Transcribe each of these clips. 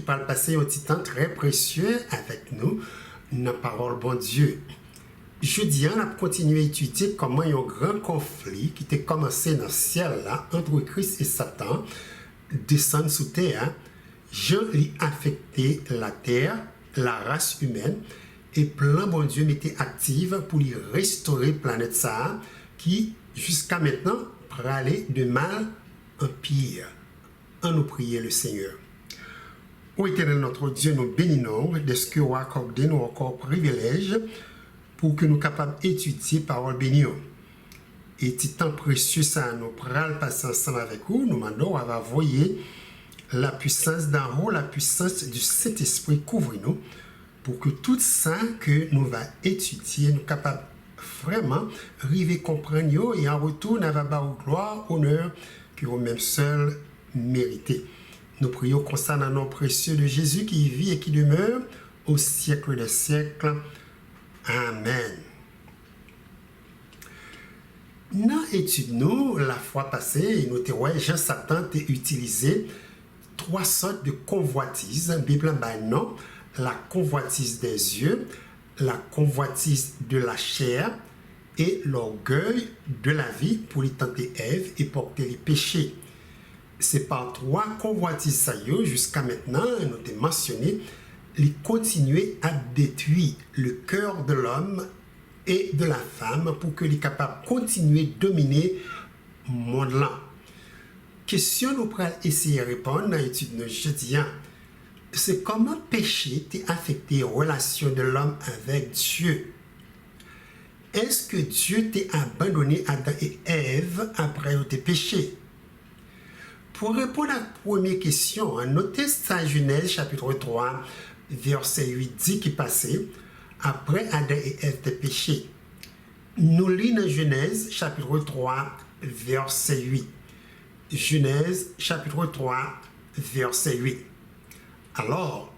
pourra passer un petit temps très précieux avec nous dans la parole bon Dieu. Jeudi, on a continué à étudier comment il y a un grand conflit qui était commencé dans le ciel là, entre Christ et Satan, descend sous terre. Jean lui affecté la terre, la race humaine, et plan bon Dieu m'était actif pour lui restaurer la planète ça, qui jusqu'à maintenant aller de mal en pire. En nous prier le Seigneur. Ô Éternel notre Dieu, nous bénissons de ce que vous accordez nous encore privilège pour que nous soyons capables d'étudier parole bénie. Et petit temps précieux, ça nous pral passer ensemble avec vous. Nous demandons à voyer la puissance d'en haut, la puissance du Saint-Esprit couvre nous pour que tout ça que nous va étudier, nous capables vraiment arriver comprendre et en retour, nous va avoir gloire, honneur que vous-même seul méritez. Nous prions concernant le nom précieux de Jésus qui vit et qui demeure au siècle des siècles. Amen. Dans l'étude, nous, la fois passée, nous avons Jean Satan a utilisé 3 sortes de convoitises. La Bible a non, la convoitise des yeux, la convoitise de la chair et l'orgueil de la vie pour y tenter Ève et porter les péchés. C'est par 3 convoitises jusqu'à maintenant, nous avons mentionné, ils continuent à détruire le cœur de l'homme et de la femme pour que les capables continuer de dominer le monde là. Question nous pourrons essayer de répondre dans l'étude de jeudi, c'est comment péché t'a affecté les relations de l'homme avec Dieu. Est-ce que Dieu t'a abandonné Adam et Ève après tes péchés? Pour répondre à la première question, notez ça Genèse chapitre 3, verset 8 dit qui passait après Adam et Ève de péché. Nous lisons Genèse chapitre 3, verset 8. Genèse chapitre 3, verset 8. Alors,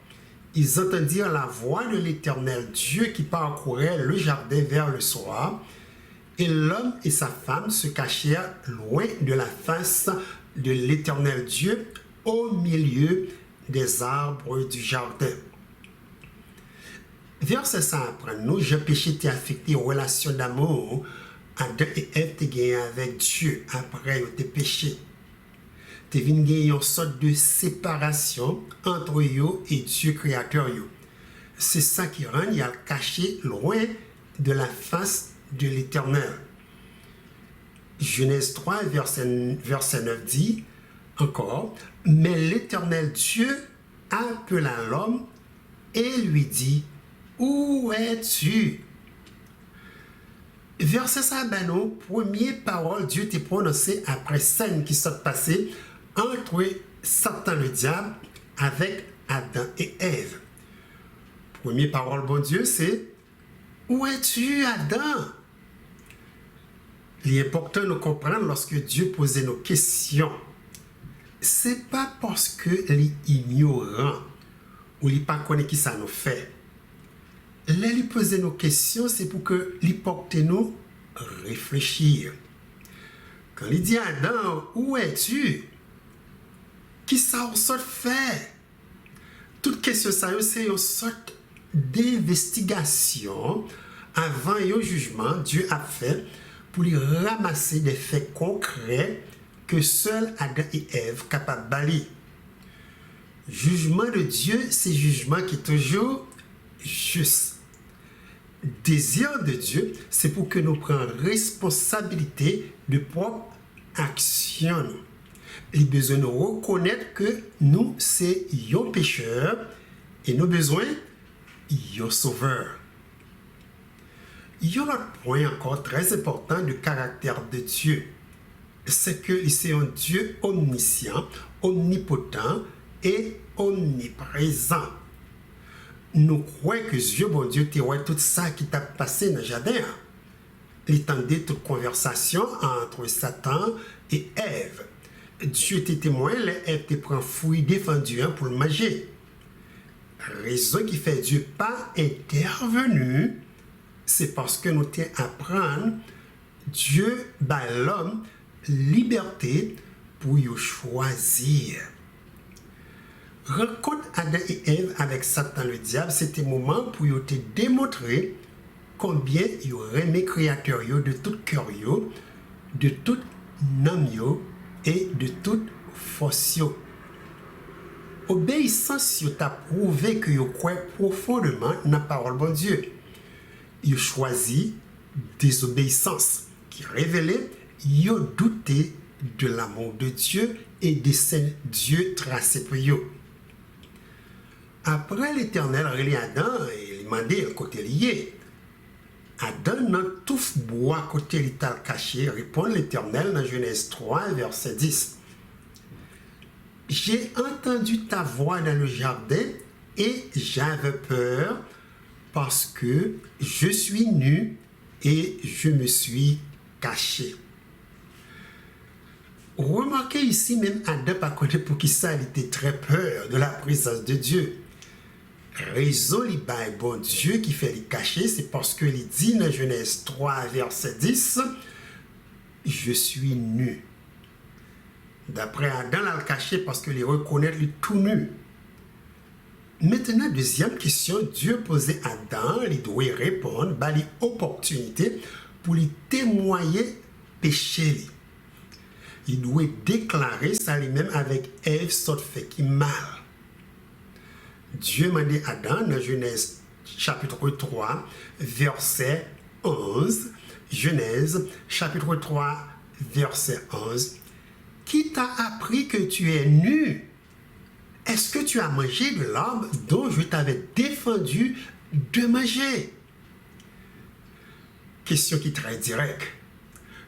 ils entendirent la voix de l'Éternel Dieu qui parcourait le jardin vers le soir, et l'homme et sa femme se cachèrent loin de la face de l'Éternel Dieu au milieu des arbres du jardin. Verset 5 après nous, je péché t'ai affecté aux relations d'amour, Adam et Ève t'ai gagné avec Dieu après tes péchés. T'es venu gagner une sorte de séparation entre eux et Dieu créateur. C'est ça qui rend il a caché loin de la face de l'Éternel. Genèse 3, verset 9 dit encore, mais l'Éternel Dieu appela l'homme et lui dit, où es-tu? Verset ça, ben non, première parole Dieu t'a prononcée après scène qui s'est passée entre Satan le diable avec Adam et Ève. Première parole bon Dieu c'est, où es-tu Adam? Il est important de comprendre lorsque Dieu posait nos questions. C'est pas parce que les ignorants ou les pas connaît qui ça nous fait. Là, il poser nos questions, c'est pour que les porte nous réfléchir. Quand il dit Adam, où es-tu? Qui ça on sort fait? Toute question ça c'est une sorte d'investigation avant un jugement Dieu a fait pour lui ramasser des faits concrets que seul Adam et Ève capables de balayer. Jugement de Dieu, c'est jugement qui est toujours juste. Désir de Dieu, c'est pour que nous prenions responsabilité de propre action. Il a besoin de reconnaître que nous, c'est un pécheur et nous avons besoin d'un sauveur. Il y a un autre point encore très important du caractère de Dieu. C'est que c'est un Dieu omniscient, omnipotent et omniprésent. Nous croyons que Dieu, bon Dieu, tu vois tout ça qui t'a passé dans le jardin. Il entendait toute conversation entre Satan et Ève. Dieu était témoin, Ève te prend fruit défendu pour le manger. Raison qui fait Dieu pas intervenu, c'est parce que nous t'y apprendre, Dieu bat l'homme liberté pour y choisir. Rencontre Adam et Ève avec Satan le diable, c'était un moment pour te démontrer combien ils aimaient créateur de tout cœur, de tout âme et de toute force. Obéissance t'a prouvé que vous croyez profondément dans la parole de Dieu. Ils choisi désobéissance qui révélait qu'ils douté de l'amour de Dieu et des saints Dieu tracés pour eux. Après l'Éternel relé Adam et il demandait le côté lié. Adam dans tout bois côté l'ital caché, répond l'Éternel dans Genèse 3, verset 10. J'ai entendu ta voix dans le jardin et j'avais peur parce que je suis nu et je me suis caché. Remarquez ici, même Adam pas connu pour qui ça, il était très peur de la présence de Dieu. Raison li bail bon Dieu qui fait les cacher, c'est parce que il dit dans Genèse 3, verset 10, je suis nu. D'après Adam, l'a caché parce que les reconnaît lui tout nu. Maintenant, deuxième question, Dieu posait à Adam, il doit répondre, bah, l'opportunité pour lui témoigner péché. Il doit déclarer ça lui-même avec Ève, sorte fait qui mal. Dieu m'a dit à Adam dans Genèse chapitre 3, verset 11. Genèse chapitre 3, verset 11. Qui t'a appris que tu es nu? Est-ce que tu as mangé de l'arbre dont je t'avais défendu de manger? Question qui est très directe.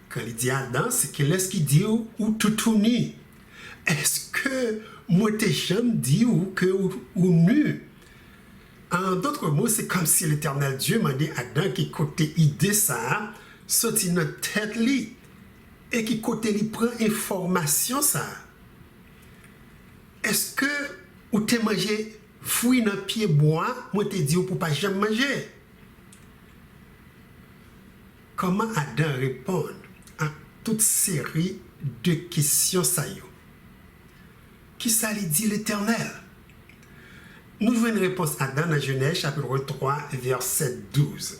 Quand il dit Adam, c'est qu'il dit ou tout nu. Est-ce que moi t'ai jamais dit ou nu? En d'autres mots, c'est comme si l'Éternel Dieu m'a dit Adam qui côté idée ça, sorti notre tête li, et qui côté li prend information ça. Est-ce que ou t'es mangé fruit dans pied bois, moi t'ai dit ou pour pas jamais manger? Comment Adam répond à toute série de questions ça yo? Qui ça lui dit l'Éternel? Nous jouons une réponse à Adam dans Genèse chapitre 3 verset 12.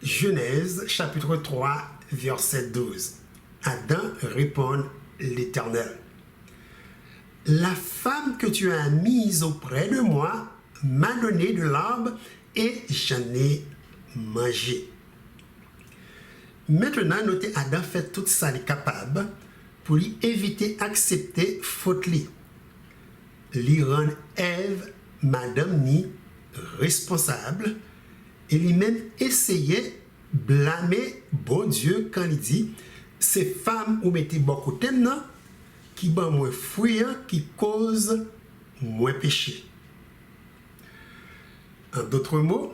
Genèse chapitre 3 verset 12. Adam répond l'Éternel. La femme que tu as mise auprès de moi m'a donné de l'arbre et j'en ai mangé. Maintenant, notez Adam fait tout ça capable pour lui éviter d'accepter faute li. Lui rend Ève, madame ni responsable et lui-même essayer blâmer bon Dieu quand il dit ces femmes ou mettez beaucoup de temps qui ban moins fruit qui cause moins péché. En d'autres mots,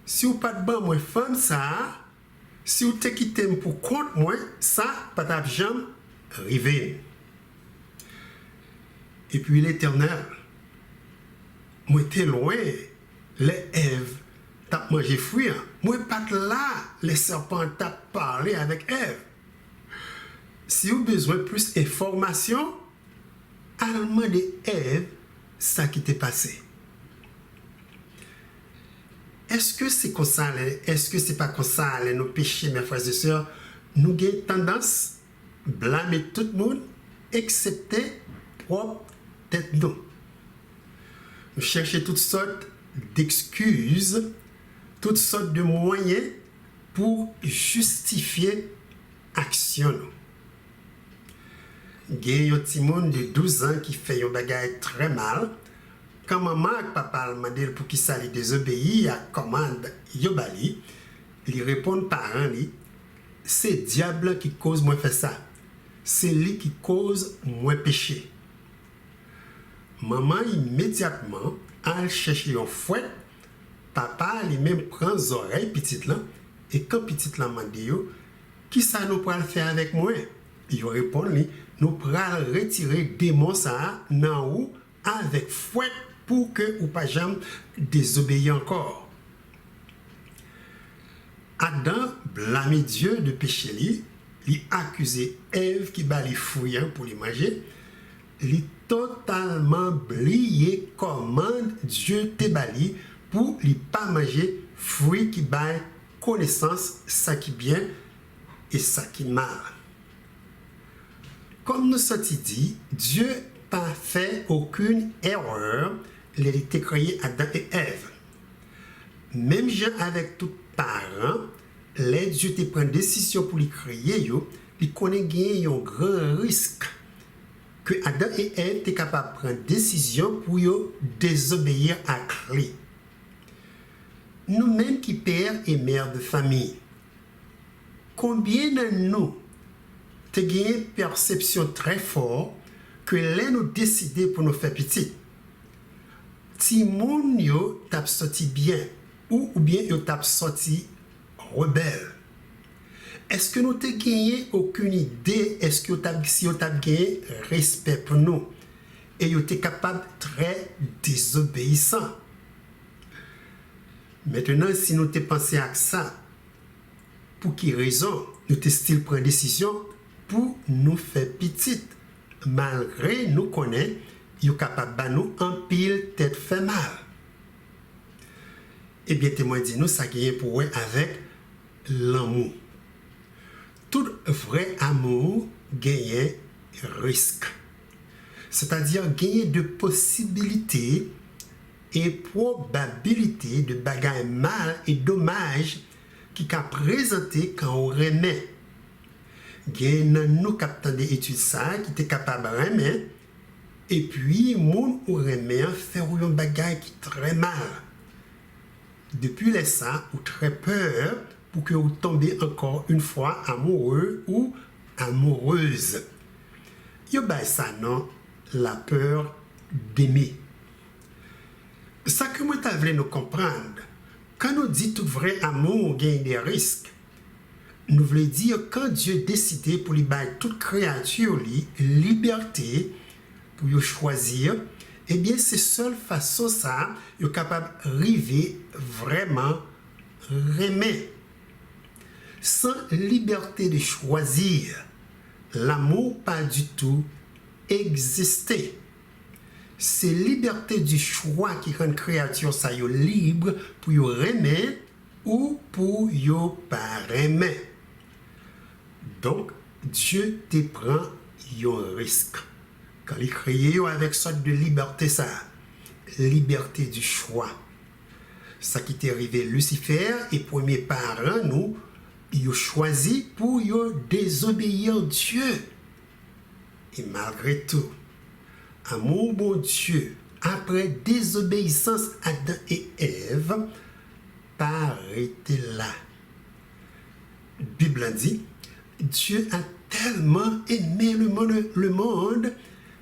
si vous pas de ban moins femme ça, si vous te quittez pour compte moins ça pas t'a jamais arrivé. Et puis l'Éternel, moi t'es loin, les Ève t'as mangé fruit, moi pas là, les serpents t'as parlé avec Ève. Si vous avez besoin de plus d'informations, allemand de Ève, ça qui t'est passé. Est-ce que c'est comme ça, est-ce que c'est pas comme ça, nos péchés, mes frères et sœurs, nous avons tendance à blâmer tout le monde, excepté propre tête nous. Nous cherchons toutes sortes d'excuses, toutes sortes de moyens pour justifier l'action. Il y a un petit monde de 12 ans qui fait un bagage très mal. Quand maman et papa m'a dit pour qu'il s'allie désobéir à la commande Yobali, ils répondent parents, c'est diable qui cause moi faire ça. C'est lui qui cause moi péché. Maman immédiatement a cherché un fouet. Papa lui-même prend les oreilles petite là et quand petite là m'a dit qui ça nous pourra faire avec moi? Il répond lui nous pourra retirer démon ça nan ou avec fouet pour que ou pas jamais désobéir encore. Adam blâmait Dieu de péché li accusait Ève qui bat les fruits pour les manger, il totalement oublié comment Dieu t'a bali pour ne pas manger fruit qui baille connaissance, ça qui bien et ça qui mal. Comme nous sommes dit, Dieu n'a fait aucune erreur, il a été créé Adam et Ève. Même gens avec tout parent, les Dieu te prend décision pour les créer, il connaît gagner un grand risque que Adam et Ève étaient capables de prendre décision pour désobéir à clé. Nous-mêmes qui pères et mères de famille, combien de nous te gagné perception très forte que les nous décider pour nous faire petit? Si moun yo t'a sorti bien ou bien yo t'a sorti rebelle. Est-ce que nous te gagné aucune idée? Est-ce que si yo t'a gagné respect pour nous? Et yo t'es capable très désobéissant. Maintenant, si nous te pensé à ça, pour qui raison nous te style prendre décision pour nous faire petite, malgré nous connaît, yo capable de nous en pile tête fait mal. Eh bien, témoin dit nous, ça gagne pour avec l'amour. Tout vrai amour gagne risque. C'est-à-dire gagner de possibilités et probabilité de bagaille mal et dommage qui qu'a présenté quand on remet. Gagne nous captant des études ça qui était capable de remettre et puis moun ou remet faire un bagaille qui très mal. Depuis les ça ou très peur pour que vous tombez encore une fois amoureux ou amoureuse. Yo ba ça non la peur d'aimer. Ça que moi t'as voulu nous comprendre. Quand nous dit tout vrai amour gagne des risques, nous voulons dire quand Dieu décidé pour lui bailler toute créature liberté pour y choisir, eh bien c'est seule façon ça est capable d'arriver vraiment aimer. Sans liberté de choisir, l'amour pas du tout exister. C'est liberté du choix qui rend créature ça yo libre pour yo aimer ou pour yo pas aimer. Donc Dieu te prend un risque. Quand il crée avec sorte de liberté ça, liberté du choix. Ça qui t'est arrivé Lucifer et premier parent nous, il a choisi pour yo désobéir Dieu. Et malgré tout, amour bon Dieu, après désobéissance Adam et Ève, pas arrêté là. Bible dit, Dieu a tellement aimé le monde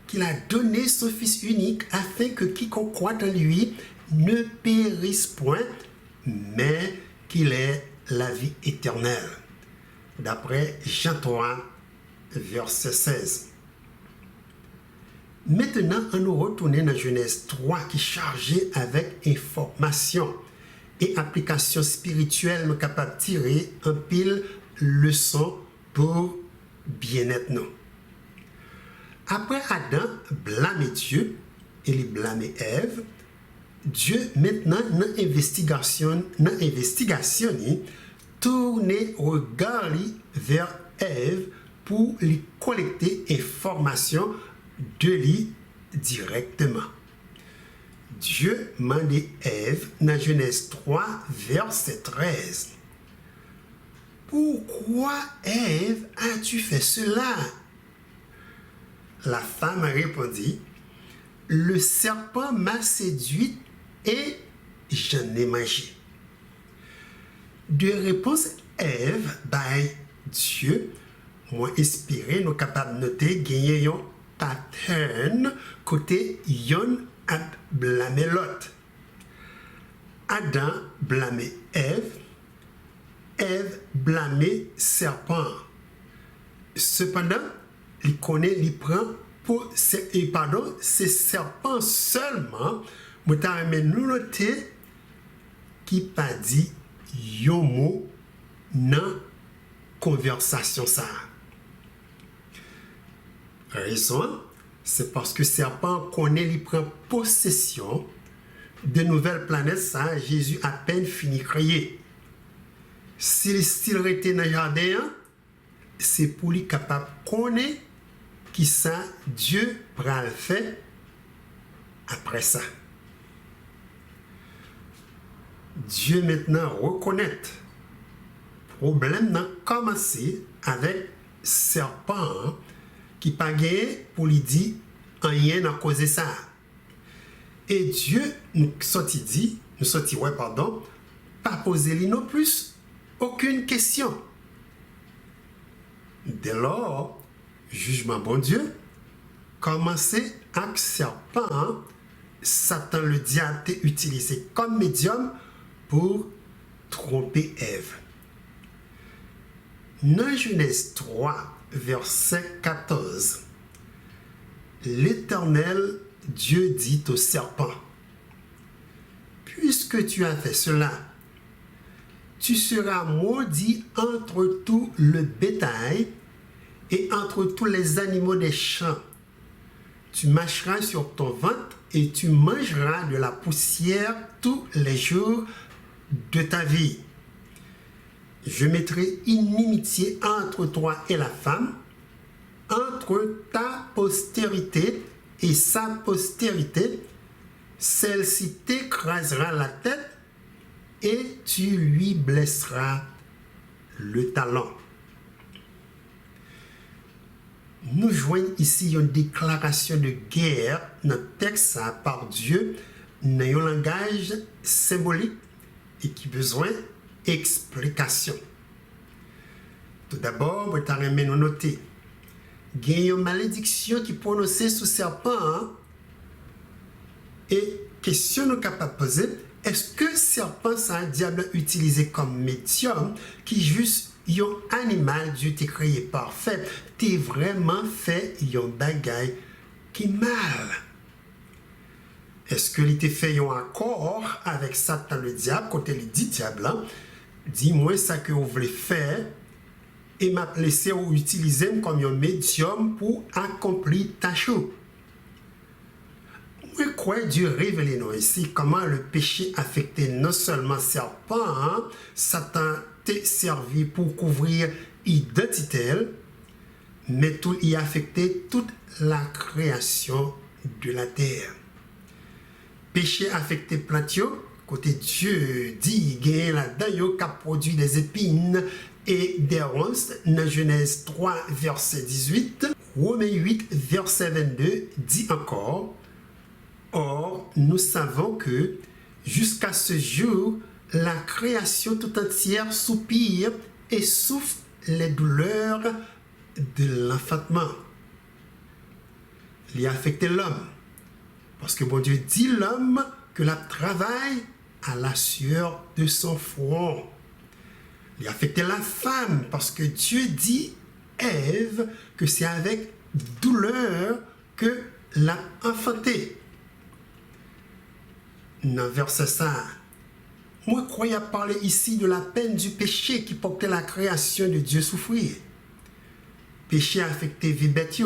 qu'il a donné son Fils unique afin que quiconque croit en lui ne périsse point, mais qu'il ait la vie éternelle. D'après Jean 3, verset 16. Maintenant, on nous retourne dans Genèse 3 qui est chargé avec information et application spirituelle, nous capables de tirer un pile leçon pour bien-être nous. Après Adam blâmer Dieu et il blâmer Ève, Dieu maintenant dans l'investigation tourner regard vers Ève pour lui collecter information de lui directement. Dieu mandait Ève dans Genèse 3 verset 13. Pourquoi Ève as-tu fait cela? La femme répondit, le serpent m'a séduite et j'en ai mangé. De réponse Ève, by Dieu, moi inspiré, nous capables de noter, gagner un pattern côté yon a blâmé l'autre. Adam blâmé Ève, Ève blâmé serpent. Cependant, il connaît, il prend pour c'est serpent seulement, mais nous noter qui pas dit yon mot dans conversation ça. Raison, C'est parce que serpent connaît, il prend possession de nouvelles planètes, ça, Jésus à peine fini créer. S'il restait dans le jardin, c'est pour lui capable de connaître qui ça Dieu va le faire après ça. Dieu maintenant reconnaît. Problème n'a commencé avec serpent qui pas gagné pour lui dire rien n'a causé ça. Et Dieu nous sorti pas poser lui non plus aucune question. Dès lors, jugement bon Dieu, commencé avec serpent, Satan le diable est utilisé comme médium pour tromper Ève. Dans Genèse 3, verset 14, l'Éternel Dieu dit au serpent, « Puisque tu as fait cela, tu seras maudit entre tout le bétail et entre tous les animaux des champs. Tu marcheras sur ton ventre et tu mangeras de la poussière tous les jours de ta vie. Je mettrai inimitié entre toi et la femme, entre ta postérité et sa postérité. Celle-ci t'écrasera la tête et tu lui blesseras le talon. » Nous joignons ici une déclaration de guerre dans le texte par Dieu dans un langage symbolique et qui a besoin d'explication. Tout d'abord, vous allez nous noter. Il y a une malédiction qui est prononcée sous serpent. Et question nous capable de poser, est-ce que serpent, c'est un diable utilisé comme médium qui juste un animal Dieu t'a créé parfait, t'es vraiment fait un bagaille qui mal? Est-ce que il t'a fait un accord avec Satan le diable, quand il dit diable, dis-moi ça que vous voulez faire et m'a laissé ou utiliser comme un médium pour accomplir ta chose. Moi, quoi Dieu révèle nous ici comment le péché affectait non seulement serpent, Satan t'est servi pour couvrir identité, mais tout y affectait toute la création de la terre. Péché affecté plantio, côté Dieu dit gain là-dedans qui a produit des épines et des ronces dans Genèse 3 verset 18, Romains 8 verset 22 dit encore: or nous savons que jusqu'à ce jour la création tout entière soupire et souffre les douleurs de l'enfantement. Il a affecté l'homme. Parce que bon Dieu dit l'homme que la travaille à la sueur de son front. Il a affecté la femme parce que Dieu dit Ève que c'est avec douleur que l'a enfanté. Dans verset 5, moi croyais parler ici de la peine du péché qui portait la création de Dieu souffrir. Péché a affecté vie bête.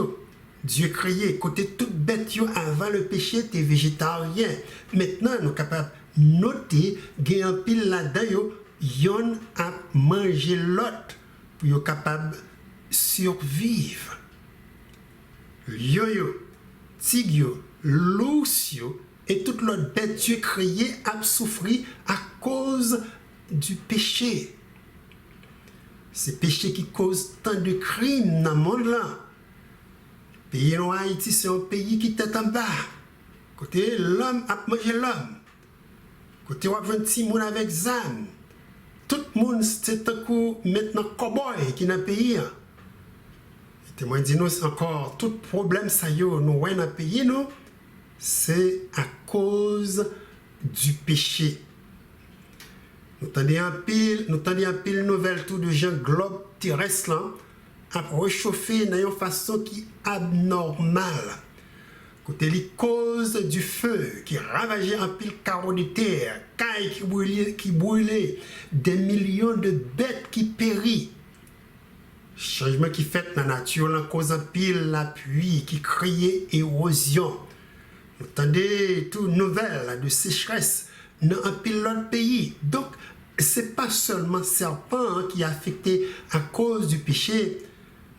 Dieu créé, côté toute bête avant le péché, t'es végétarien. Maintenant, nous sommes capables de noter qu'il y a un pile là-dedans, yon a mangé l'autre pour être capable de survivre. Yo, tigyo, loussio et toute l'autre bête Dieu créé a souffert à cause du péché. C'est le péché qui cause tant de crimes dans le monde là. Le pays en Haïti, c'est un pays qui est en bas. Côté l'homme a mangé l'homme. Côté on a 26 moun avec zan. Tout le monde c'est un coup maintenant cowboy qui est dans le pays. Et témoin dit nous encore tout problème ça yo nous ouais dans le pays nous, c'est à cause du péché. Nous tenons un pile nouvelle tout de gens globe terrestre là à réchauffer d'une façon qui est abnormale. Côté les causes du feu qui ravageait un pile carreau de terre, cailles qui brûlaient, des millions de bêtes qui périssent. Changement qui fait la nature, la cause en pile, la pluie, qui crée érosion. Vous entendez toutes nouvelles de sécheresse dans un pile l'autre pays. Donc, ce n'est pas seulement serpent qui est affecté à cause du péché.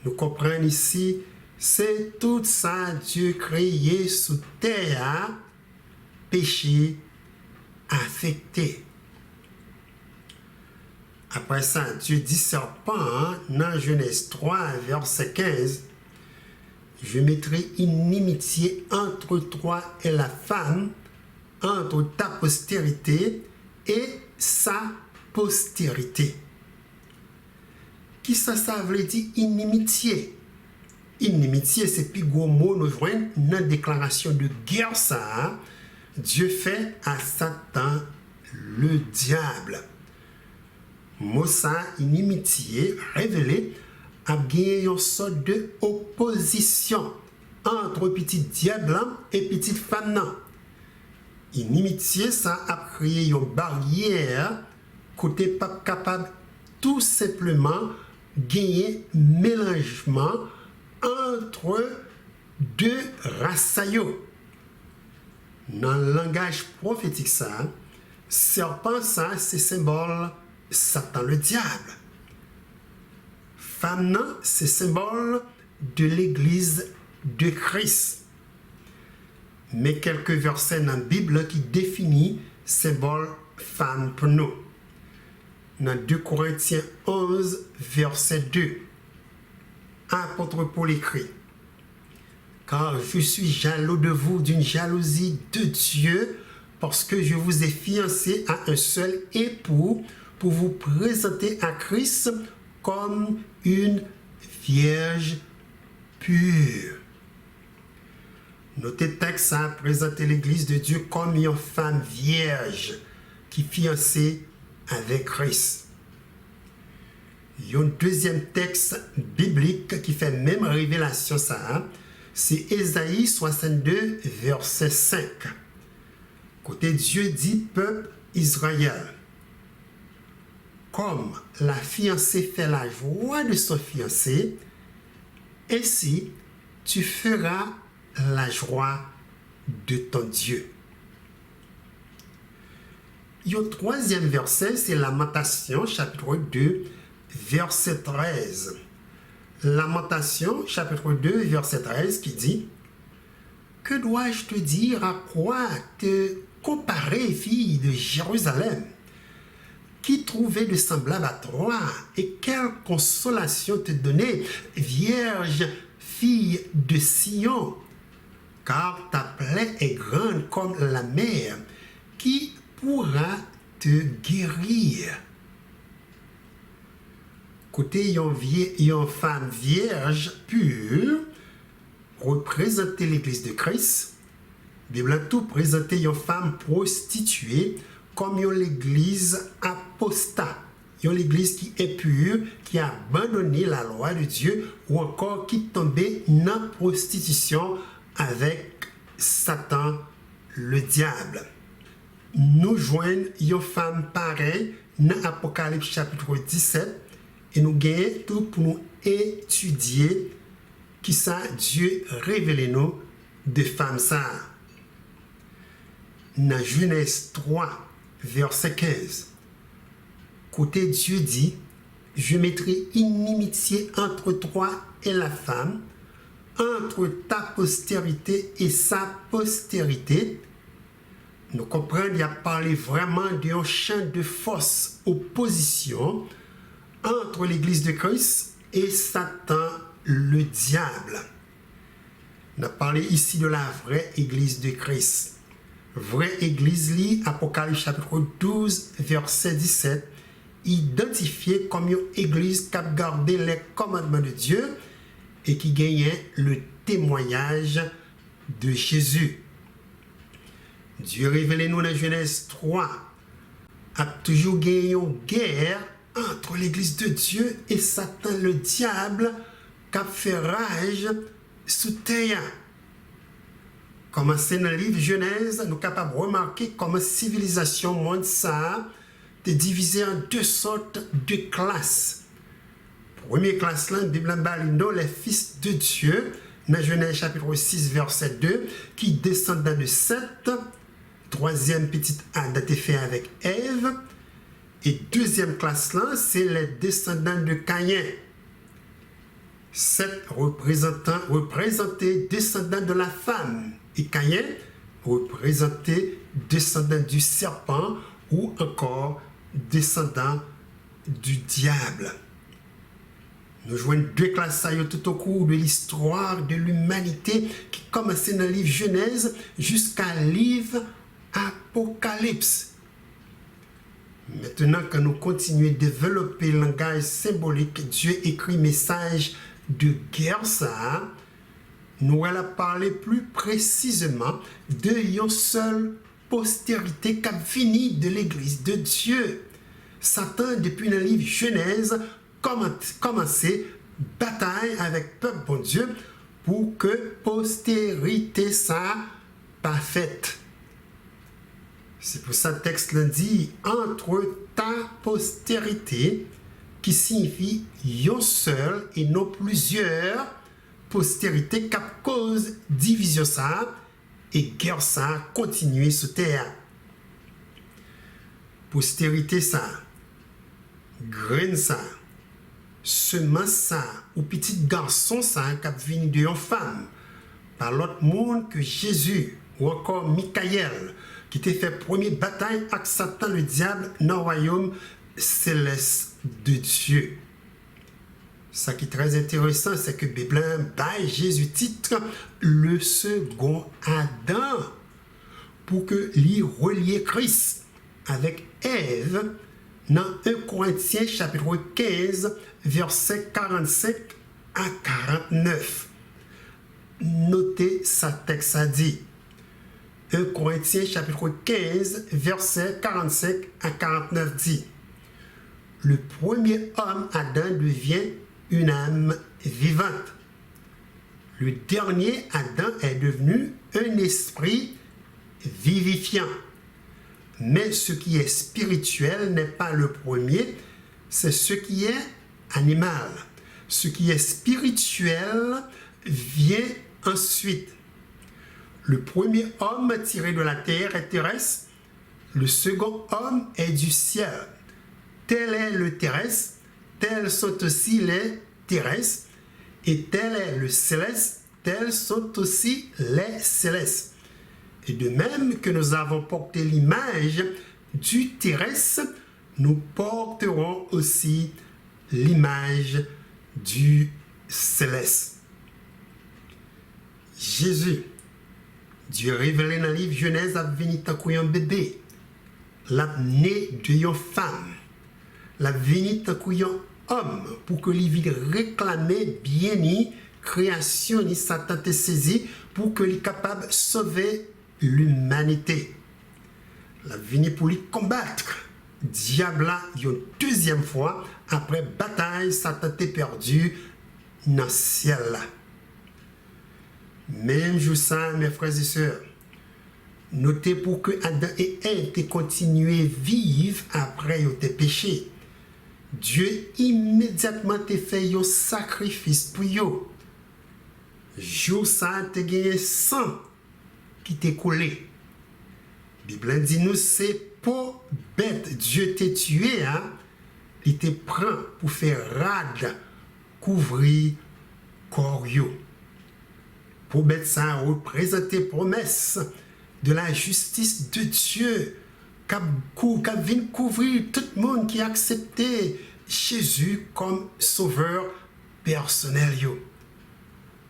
Nous comprenons ici, c'est tout ça Dieu créé sous terre, péché affecté. Après ça, Dieu dit serpent dans Genèse 3, verset 15. Je mettrai inimitié entre toi et la femme, entre ta postérité et sa postérité. Qui ça veut dire inimitié? Inimitié, c'est plus gros mot nous joignent dans la déclaration de guerre ça. Dieu fait à Satan le diable. Mot ça, inimitié, révélé, a gagné une sorte de opposition entre petit diable et petite femme. Inimitié, ça a créé une barrière côté pas capable tout simplement gagner mélangement entre deux races. Dans le langage prophétique, ça, serpent, ça, c'est symbole Satan le diable. Femme, c'est symbole de l'église de Christ. Mais quelques versets dans la Bible qui définissent symbole femme pour nous. Dans 2 Corinthiens 11, verset 2, apôtre Paul écrit: car je suis jaloux de vous d'une jalousie de Dieu, parce que je vous ai fiancé à un seul époux pour vous présenter à Christ comme une vierge pure. Notre texte a présenté l'Église de Dieu comme une femme vierge qui est fiancée avec Christ. Il y a un deuxième texte biblique qui fait même révélation ça, c'est Ésaïe 62, verset 5. Côté Dieu dit peuple Israël, comme la fiancée fait la joie de son fiancé, ainsi tu feras la joie de ton Dieu. Le troisième verset, c'est Lamentation, chapitre 2, verset 13. Lamentation, chapitre 2, verset 13, qui dit: que dois-je te dire, à quoi te comparer, fille de Jérusalem? Qui trouvait de semblable à toi, et quelle consolation te donner, vierge, fille de Sion? Car ta plaie est grande comme la mer, qui pourra te guérir. Côté une femme vierge pure, représenter l'Église de Christ, la Bible a tout présenté une femme prostituée comme l'Église apostate, l'Église qui est pure, qui a abandonné la loi de Dieu, ou encore qui tombait dans la prostitution avec Satan, le diable. Nous joignons une femme pareille dans Apocalypse chapitre 17 et nous gagnons tout pour nous étudier qui ça Dieu révèle nous de femmes ça. Dans Genèse 3, verset 15, côté Dieu dit: je mettrai inimitié entre toi et la femme, entre ta postérité et sa postérité. Nous comprenons, il a parlé vraiment d'un champ de force opposition entre l'Église de Christ et Satan, le diable. On a parlé ici de la vraie Église de Christ. Vraie Église, Apocalypse chapitre 12, verset 17, identifiée comme une Église qui a gardé les commandements de Dieu et qui gagnait le témoignage de Jésus. Dieu révélé nous dans Genèse 3 a toujours gagné une guerre entre l'Église de Dieu et Satan le diable qui a fait rage sous terre. Comme c'est dans le livre Genèse, nous sommes capables de remarquer comment la civilisation monde ça est divisée en deux sortes de classes. Première classe là, Bible balino les fils de Dieu, dans Genèse chapitre 6 verset 2, qui descendant de Seth, troisième petite Adam été fait avec Ève, et deuxième classe là, c'est les descendants de Caïn. Seth représentait descendant de la femme, et Caïn représentait descendant du serpent ou encore descendant du diable. Nous joignons deux classes tout au cours de l'histoire de l'humanité qui commençait dans le livre Genèse jusqu'à le livre Apocalypse. Maintenant que nous continuons de développer le langage symbolique, Dieu écrit message de guerre, ça, nous allons parler plus précisément de une seule postérité qui a fini de l'Église de Dieu. Satan, depuis le livre Genèse, commençait bataille avec peuple bon Dieu pour que postérité ça pas faite. C'est pour ça que le texte le dit entre ta postérité qui signifie yon seul et non plusieurs postérités qui cause division ça et guerre ça continuer sur terre. Postérité ça, graine ça, semence ça, ou petit garçon ça qui vient de une femme, par l'autre monde que Jésus ou encore Michael qui t'a fait première bataille avec Satan le diable dans le royaume céleste de Dieu. Ce qui est très intéressant, c'est que la Bible baille Jésus titre le second Adam pour que lui relier Christ avec Ève dans 1 Corinthiens chapitre 15 versets 45 à 49. Notez sa texte a dit 1 Corinthiens chapitre 15 versets 45 à 49 dit: le premier homme Adam devient une âme vivante. Le dernier Adam est devenu un esprit vivifiant. Mais ce qui est spirituel n'est pas le premier, c'est ce qui est animal. Ce qui est spirituel vient ensuite. Le premier homme tiré de la terre est terrestre, le second homme est du ciel. Tel est le terrestre, tels sont aussi les terrestres, et tel est le céleste, tels sont aussi les célestes. Et de même que nous avons porté l'image du terrestre, nous porterons aussi l'image du céleste. Jésus, Dieu révélé dans le livre Genèse, a venu tant un bébé, l'a né d'une femme, l'a venu tant un homme pour que lui réclamer bien ni création ni Satan te saisi pour que lui capable de sauver l'humanité. La venu pour lui combattre diable une deuxième fois après bataille Satan t'est perdu dans le ciel là. Même jour ça mes frères et sœurs, notez pour que Adam et Ève aient continué vivre après ils ont péché. Dieu immédiatement te fait un sacrifice pour eux. Jour ça te gagné sang qui t'est coulé. La Bible dit nous c'est pour bête Dieu t'a tué hein. Il te prend pour faire rade couvrir corps yo. Pour bête ça représenter promesse de la justice de Dieu qui vient couvrir tout le monde qui a accepté Jésus comme sauveur personnel.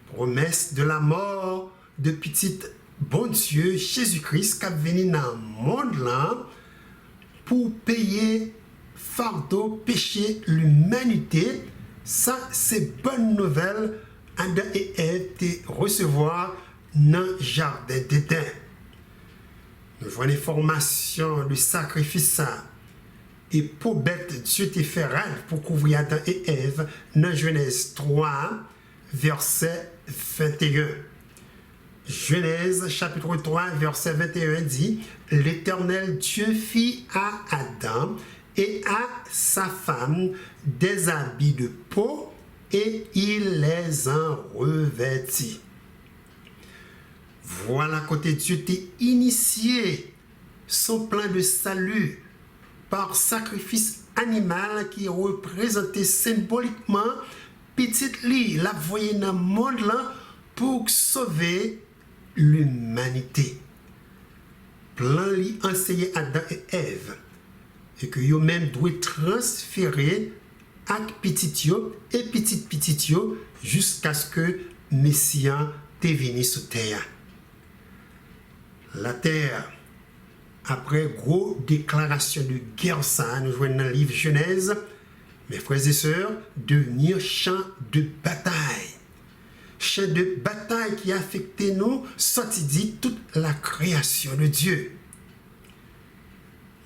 Promesse de la mort de petit bon Dieu Jésus-Christ qui a venu dans le monde là pour payer fardeau péché l'humanité. Ça c'est bonne nouvelle. Adam et Ève te recevoir dans le jardin d'Éden. Nous voyons les formations, le sacrifice ça. Et pour bête, Dieu te fait rêve pour couvrir Adam et Ève dans Genèse 3, verset 21. Genèse chapitre 3, verset 21 dit: l'Éternel Dieu fit à Adam et à sa femme des habits de peau et il les en revêtit. Voilà côté Dieu t'a initié son plan de salut par sacrifice animal qui représentait symboliquement petite lit, la voyait dans le monde là pour sauver l'humanité. Plan li enseigné Adam et Ève et que yo même doit transférer à petit yo et petit yo jusqu'à ce que Messie te venu sur terre. La terre, après gros déclaration de guerre, ça nous jouons dans le livre Genèse, mes frères et sœurs, devenir champ de bataille. Champ de bataille qui a affecté nous, sorti dit toute la création de Dieu.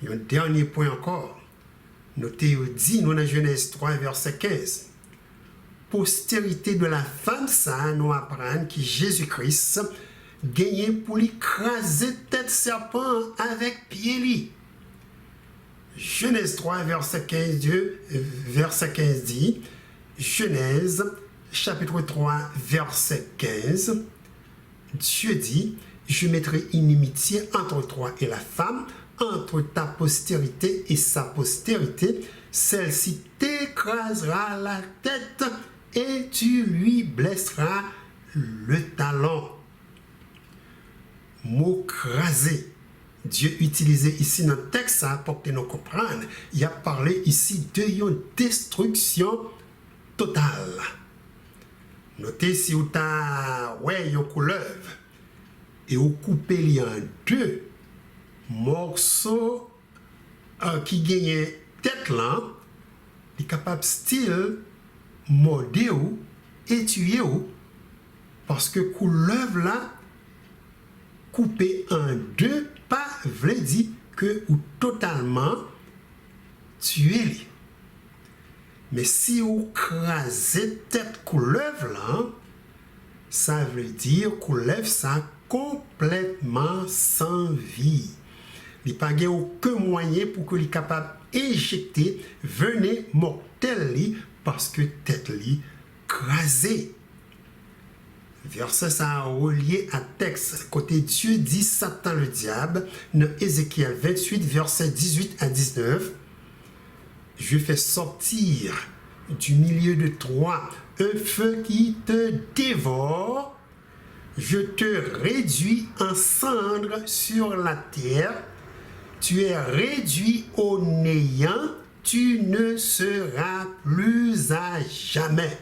Et un dernier point encore, notez dit nous dans Genèse 3, verset 15. Postérité de la femme, ça nous apprend que Jésus-Christ gagné pour lui craser tête serpent avec pied li. Genèse 3, verset 15, verset 15 dit, Genèse, chapitre 3, verset 15, Dieu dit, je mettrai inimitié entre toi et la femme, entre ta postérité et sa postérité, celle-ci t'écrasera la tête et tu lui blesseras le talon. Mot craser. Dieu utilisé ici dans le texte pour que nous comprenions. Il a parlé ici de une destruction totale. Notez si vous avez une couleuvre et vous coupez en deux morceaux qui gagnent tête là, il est capable style morder ou étuyer ou parce que couleuvre là coupé en deux, pas vrai dire que ou totalement tué. Mais si vous crasez tête couleuvre là, ça veut dire couleuvre ça complètement sans vie. Il n'y a pas aucun moyen pour que soit capable d'éjecter venez mortel li parce que tête li crasée. Verset ça relié à texte. Côté Dieu dit Satan le diable, dans Ézéchiel 28, verset 18 à 19. Je fais sortir du milieu de toi un feu qui te dévore. Je te réduis en cendres sur la terre. Tu es réduit au néant. Tu ne seras plus à jamais.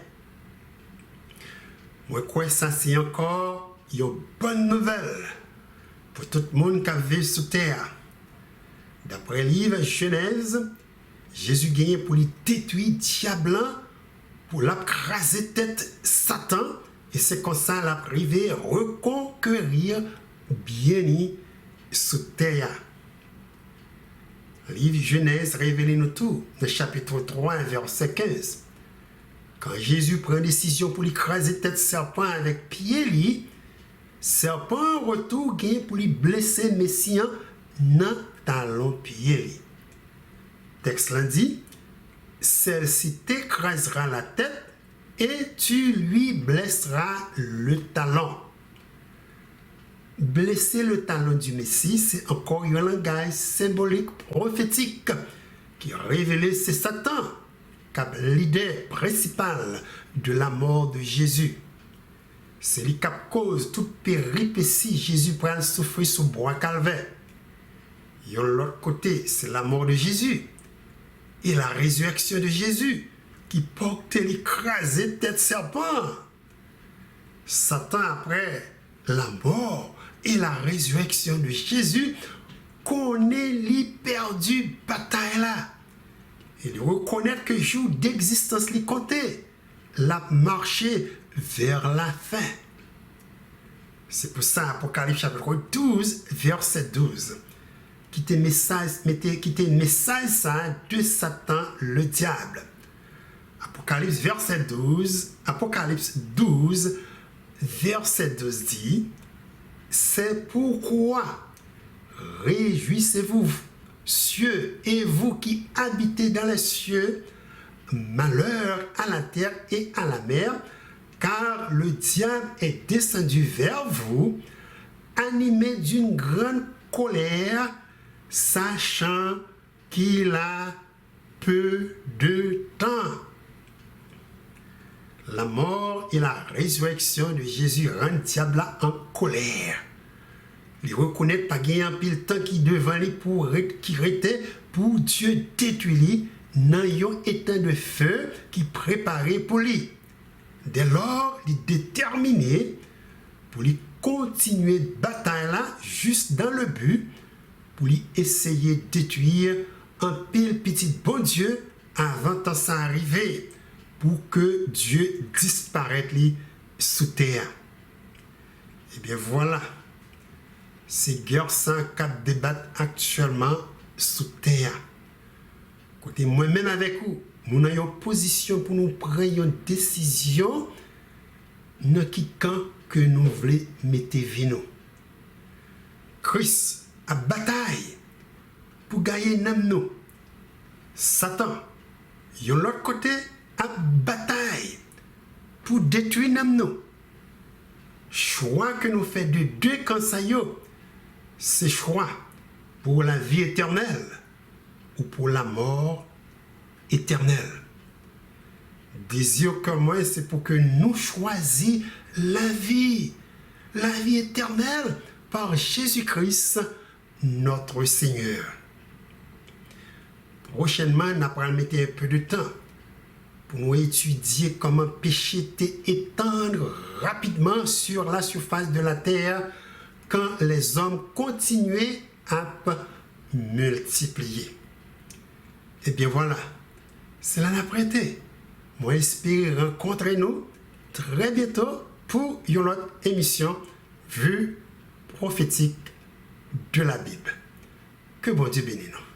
Moi, quoi, ça, c'est encore une bonne nouvelle pour tout le monde qui vit sur terre. D'après le livre Genèse, Jésus gagne pour lui détruire le diable, pour l'abcraser tête Satan, et c'est comme ça qu'il a privé reconquérir bien sur terre. Le livre Genèse révèle nous tout, le chapitre 3, verset 15. Quand Jésus prend décision pour lui écraser tête serpent avec pied li, serpent en retour gagne pour lui blesser Messie dans talon pied li. Texte là dit, celle-ci t'écrasera la tête et tu lui blesseras le talon. Blesser le talon du Messie, c'est encore un langage symbolique prophétique qui révèle c'est Satan comme l'idée principale de la mort de Jésus. C'est lui qui cause toute péripétie Jésus prend souffrir sous bois calvaire. Et de l'autre côté, c'est la mort de Jésus et la résurrection de Jésus qui porte l'écraser tête serpent. Satan, après la mort et la résurrection de Jésus, connaît l'hyperdu bataille là. Il reconnaît que le jour d'existence lui comptait, l'a marché vers la fin. C'est pour ça, Apocalypse chapitre 12, verset 12, qui était message ça de Satan le diable. Apocalypse Apocalypse 12, verset 12 dit, c'est pourquoi réjouissez-vous, cieux, et vous qui habitez dans les cieux, malheur à la terre et à la mer, car le diable est descendu vers vous, animé d'une grande colère, sachant qu'il a peu de temps. La mort et la résurrection de Jésus rendent diable en colère. Il reconnaît pas qu'il y a un pile temps qui devant lui qui était pour Dieu détruire dans un étang de feu qui préparait pour lui. Dès lors, il est déterminé pour lui continuer bataille là juste dans le but pour lui essayer de détruire un pile petit bon Dieu avant que ça arrive pour que Dieu disparaisse sous terre. Et bien voilà, ces guerres sans cap débattent actuellement sous terre. Côté moi-même avec vous, nous avons une position pour nous prendre une décision dans qui camp que nous voulons mettre nous. Christ a bataille pour gagner nous. Satan, de l'autre côté, a bataille pour détruire nous. Choix que nous faisons de deux camps, c'est choix pour la vie éternelle ou pour la mort éternelle. Désir comme moi, c'est pour que nous choisissions la vie éternelle par Jésus-Christ, notre Seigneur. Prochainement, nous allons mettre un peu de temps pour nous étudier comment péché t'étendre rapidement sur la surface de la terre quand les hommes continuaient à multiplier. Et bien voilà, c'est là la prêté. Moi, j'espère rencontrer nous très bientôt pour une autre émission Vue prophétique de la Bible. Que bon Dieu bénisse nous.